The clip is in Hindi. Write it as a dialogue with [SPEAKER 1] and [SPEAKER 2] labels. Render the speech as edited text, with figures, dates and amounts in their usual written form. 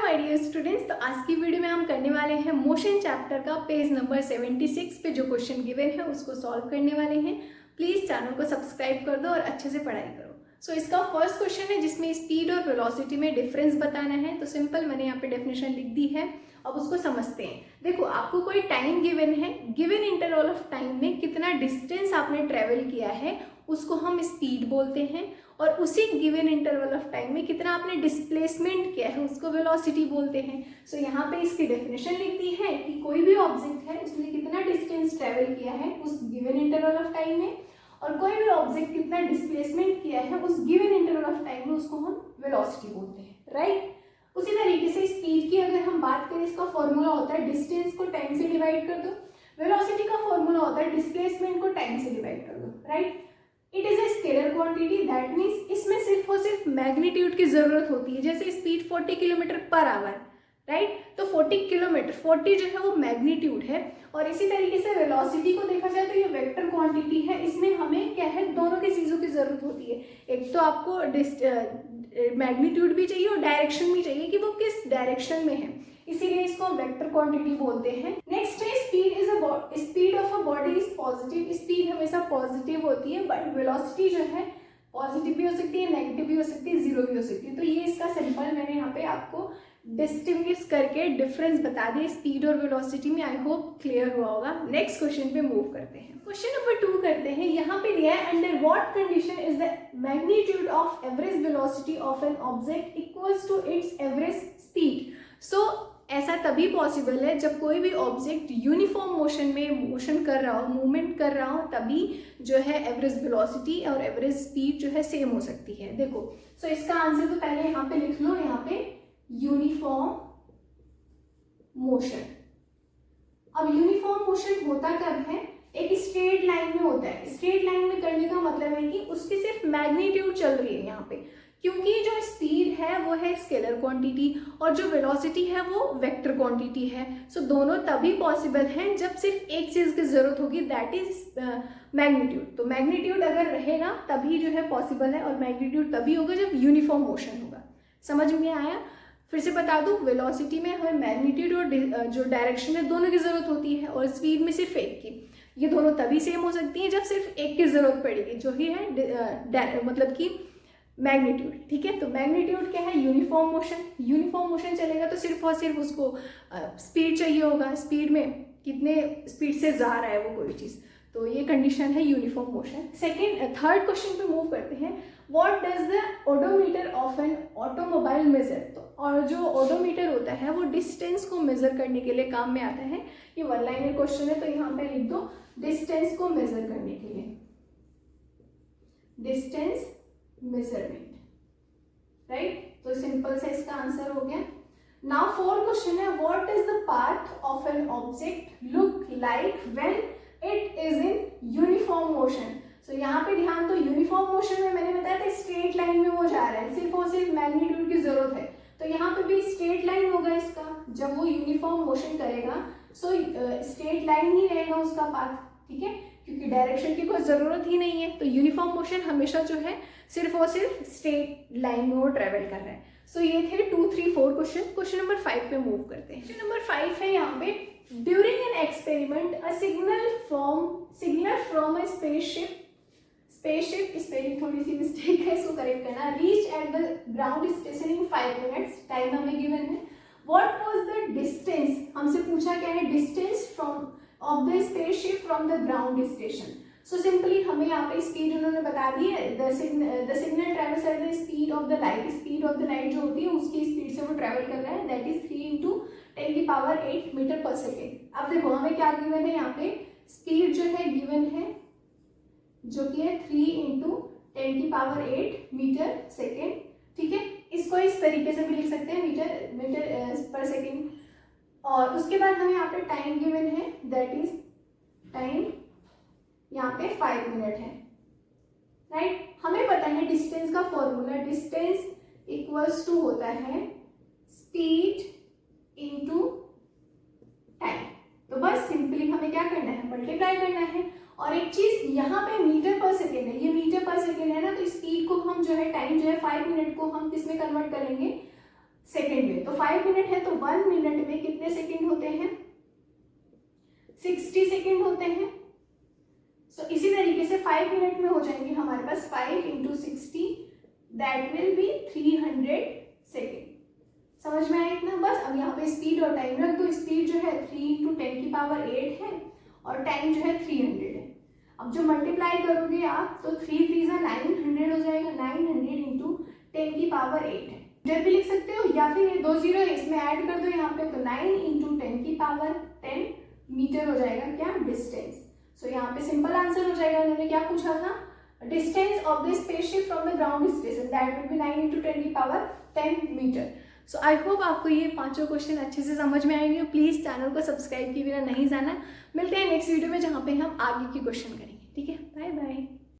[SPEAKER 1] माय डियर स्टूडेंट्स, तो आज की वीडियो में हम करने वाले हैं मोशन चैप्टर का पेज नंबर 76 पे जो क्वेश्चन गिवन है उसको सॉल्व करने वाले हैं। प्लीज चैनल को सब्सक्राइब कर दो और अच्छे से पढ़ाई करो। सो इसका फर्स्ट क्वेश्चन है जिसमें स्पीड और वेलोसिटी में डिफरेंस बताना है। तो सिंपल मैंने यहाँ पे डेफिनेशन लिख दी है, अब उसको समझते हैं। देखो, आपको कोई टाइम गिवन है, गिवन इंटरवल ऑफ टाइम में कितना डिस्टेंस आपने ट्रेवल किया है उसको हम स्पीड बोलते हैं, और उसी गिवन इंटरवल ऑफ टाइम में कितना आपने डिस्प्लेसमेंट किया है उसको वेलोसिटी बोलते हैं। सो यहाँ पे इसकी डेफिनेशन लिख दी है कि कोई भी ऑब्जेक्ट है उसने कितना डिस्टेंस ट्रेवल किया है उस गिवन इंटरवल ऑफ टाइम में, और कोई भी ऑब्जेक्ट कितना डिस्प्लेसमेंट किया है उस गिवन इंटरवल ऑफ टाइम में, उसको हम वेलोसिटी बोलते हैं, राइट। उसी तरीके से स्पीड की अगर हम बात करें, इसका फॉर्मूला होता है डिस्टेंस को टाइम से डिवाइड कर दो। वेलोसिटी का फॉर्मूला होता है डिस्प्लेसमेंट को टाइम से डिवाइड कर दो, right. It is a scalar quantity, that means इसमें सिर्फ और सिर्फ मैग्नीट्यूड की जरूरत होती है। जैसे speed 40 kilometre per hour, right, तो 40 किलोमीटर 40 जो है वो मैग्नीट्यूड है। और इसी तरीके से वेलोसिटी को देखा जाए तो ये वेक्टर क्वांटिटी है, इसमें हमें क्या है, दोनों की चीजों की जरूरत होती है। एक तो आपको मैग्नीट्यूड भी चाहिए और डायरेक्शन भी चाहिए कि वो किस डायरेक्शन में है, इसीलिए इसको वेक्टर क्वांटिटी बोलते हैं। नेक्स्ट है speed of a body is positive. Speed हमेशा पॉजिटिव होती है, बट वेलोसिटी जो है पॉजिटिव भी हो सकती है, नेगेटिव भी हो सकती है, जीरो भी हो सकती है। तो ये इसका सिंपल मैंने यहाँ पे आपको डिस्टिंग्विश करके डिफरेंस बता दिए स्पीड और वेलोसिटी में। आई होप क्लियर हुआ होगा। नेक्स्ट क्वेश्चन पे मूव करते हैं। क्वेश्चन नंबर 2 करते हैं। यहाँ पे दिया है under what condition is the magnitude of average velocity of an object equals to its average speed. So ऐसा तभी पॉसिबल है जब कोई भी ऑब्जेक्ट यूनिफॉर्म मोशन में मोशन कर रहा हो, मूवमेंट कर रहा हो, तभी जो है एवरेज वेलोसिटी और एवरेज स्पीड जो है सेम हो सकती है। देखो, सो इसका आंसर तो पहले यहाँ पे लिख लो, यहाँ पे यूनिफॉर्म मोशन। अब यूनिफॉर्म मोशन होता कब है? एक स्ट्रेट लाइन में होता है। स्ट्रेट लाइन में करने का मतलब है कि उसकी सिर्फ मैग्नीट्यूड चल रही है यहाँ पे, क्योंकि जो स्पीड है वो है स्केलर क्वांटिटी और जो वेलोसिटी है वो वेक्टर क्वांटिटी है। सो दोनों तभी पॉसिबल हैं जब सिर्फ एक चीज की जरूरत होगी, दैट इज मैग्नीट्यूड। तो मैग्नीट्यूड अगर रहेगा तभी जो है पॉसिबल है, और मैग्नीट्यूड तभी होगा जब यूनिफॉर्म मोशन होगा। समझ में आया? फिर से बता दूं, वेलोसिटी में हमें मैग्नीट्यूड और जो डायरेक्शन है दोनों की जरूरत होती है, और स्पीड में सिर्फ एक की। ये दोनों तभी सेम हो सकती है जब सिर्फ एक की जरूरत पड़ेगी, जो ही है मतलब कि मैग्नीट्यूड। ठीक है, तो मैग्नीट्यूड क्या है? Uniform motion. यूनिफॉर्म मोशन चलेगा तो सिर्फ और सिर्फ उसको स्पीड चाहिए होगा, स्पीड में कितने स्पीड से जा रहा है वो कोई चीज़, तो ये कंडीशन है यूनिफॉर्म मोशन। थर्ड क्वेश्चन पे मूव करते हैं। What does the odometer of an automobile measure? तो और जो ओडोमीटर होता है वो डिस्टेंस को मेजर करने के लिए काम में आता है। ये वन लाइनर क्वेश्चन है, तो यहाँ पे लिख दो डिस्टेंस को मेजर करने के लिए, डिस्टेंस मेजरमेंट, राइट। तो सिंपल से इसका आंसर हो गया। नाउ फोर्थ क्वेश्चन है। What is the path of an object look like when it is in uniform motion? So यहाँ पे ध्यान दो, यूनिफॉर्म मोशन में मैंने बताया था स्ट्रेट लाइन में वो जा रहा है, सिर्फ और सिर्फ मैग्नीट्यूड की जरूरत है। तो यहाँ पे भी स्ट्रेट लाइन होगा इसका जब वो यूनिफॉर्म मोशन करेगा। सो स्ट्रेट लाइन ही रहेगा उसका पाथ, ठीक है, क्योंकि डायरेक्शन की कोई जरूरत ही नहीं है। तो यूनिफॉर्म मोशन हमेशा जो है सिर्फ और सिर्फ स्ट्रेट लाइन में वो ट्रेवल कर रहा है। सो ये थे 2, 3, 4 क्वेश्चन। क्वेश्चन नंबर 5 पे मूव करते हैं। क्वेश्चन नंबर 5 है यहाँ पे, during an experiment a signal from a spaceship spelling थोड़ी सी मिस्टेक है, इसको करेक्ट करना, reach at the ground station in 5 minutes. Time हमें गिवन है। What was the distance? हमसे पूछा क्या है, distance from of the spaceship from the ground station. So simply हमें यहाँ पे स्पीड उन्होंने बता दी है। The signal travels at the speed of the light. Speed of the light जो होती है उसकी स्पीड से वो ट्रेवल कर रहा है, दैट इज 3 × 10⁸ मीटर पर सेकेंड। अब देखो हमें क्या गिवन है, यहाँ पे स्पीड जो है गिवन है, जो कि है 3 × 10⁸ मीटर सेकेंड। ठीक है, इसको इस तरीके से भी लिख सकते हैं, मीटर पर सेकेंड। और उसके बाद हमें यहाँ पे टाइम गिवन है, दैट इज टाइम यहाँ पे 5 मिनट है, राइट। हमें पता है डिस्टेंस का फॉर्मूला, डिस्टेंस इक्वल्स टू होता है स्पीड इनटू टाइम। तो बस सिंपली हमें क्या करना है, मल्टीप्लाई करना है। और एक चीज यहाँ पे मीटर पर सेकेंड है, ये मीटर पर सेकेंड है ना, तो स्पीड को हम जो है टाइम जो है 5 मिनट को हम किस में कन्वर्ट करेंगे, सेकेंड में। तो 5 मिनट है तो 1 मिनट में कितने सेकेंड होते हैं? 60 सेकेंड होते हैं। सो इसी तरीके से 5 मिनट में हो जाएंगे हमारे पास 5 × 60, दैट विल बी 300 सेकेंड। समझ में आया इतना? बस अब यहाँ पे स्पीड और टाइम रख दो। स्पीड जो है 3 × 10⁸ है और टाइम जो है 300 है। अब जो मल्टीप्लाई करोगे आप तो 3 3 900 हो जाएगा, 900 × 10⁸ है। मीटर भी लिख सकते हो या फिर ये 2 जीरो है इसमें ऐड कर दो यहाँ पे, तो 9 × 10⁻10 मीटर हो जाएगा क्या? डिस्टेंस। सो यहाँ पे सिंपल आंसर हो जाएगा। उन्होंने क्या पूछा था? Distance of the spaceship from the ground station, that will be 9 × 10⁻10 meter. So I hope आपको ये पांचों क्वेश्चन अच्छे से समझ में आएंगे। प्लीज़ चैनल को सब्सक्राइब किए बिना नहीं जाना। मिलते हैं नेक्स्ट वीडियो में जहाँ पे हम आगे की क्वेश्चन करेंगे। ठीक है, बाय बाय।